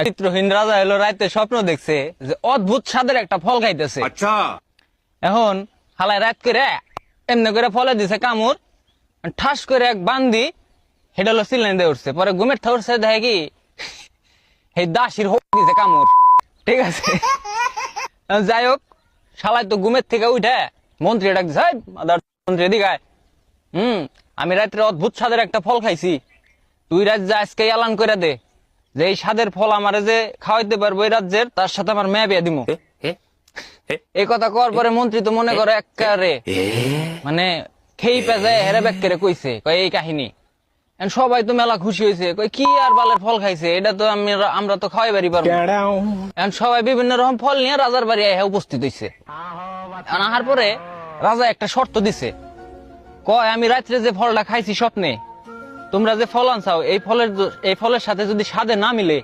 চিত্রহীন রাজা এলো রাতে স্বপ্ন দেখছে যে অদ্ভুত স্বাদের একটা ফল খাইতেছে। আচ্ছা এখন হালায় রাত করে এমনি করে ফলে দিছে কামড়, ঠাস করে এক বান্দি হেডা হলো সিলেন দিয়ে উঠছে। পরে ঘুমের থা উঠছে দেখে কি এই দাসির হোক দিছে কামড়। ঠিক আছে, যাই হোক শালায় তো ঘুমের থেকে উঠে মন্ত্রী ডাক দিছে, মন্ত্রী এদিকে আমি রাত্রে অদ্ভুত স্বাদের একটা ফল খাইছি, তুই রাত যা আজকে এলান করে দে যে এই স্বাদের ফল আমারে যে খাওয়াইতে পারবো এই রাজ্যের, তার সাথে আমার মেয়ে বিয়ে দিমু। এই কথা কর পরে মন্ত্রী তো মনে করে একেবারে মানে খেই পেঁচায় হেরে ব্যাক করে কইছে কয় এই কাহিনী। সবাই তো মেলা খুশি হয়েছে, কই কি আর বালের ফল খাইছে, এটা তো আমরা তো খাওয়াই বাড়ি পারবো। এখন সবাই বিভিন্ন রকম ফল নিয়ে রাজার বাড়ি উপস্থিত হয়েছে। আনার পরে রাজা একটা শর্ত দিছে, কয় আমি রাত্রে যে ফলটা খাইছি স্বপ্নে, তোমরা যে ফল আনছাও এই ফলের সাথে যদি স্বাদে না মিলে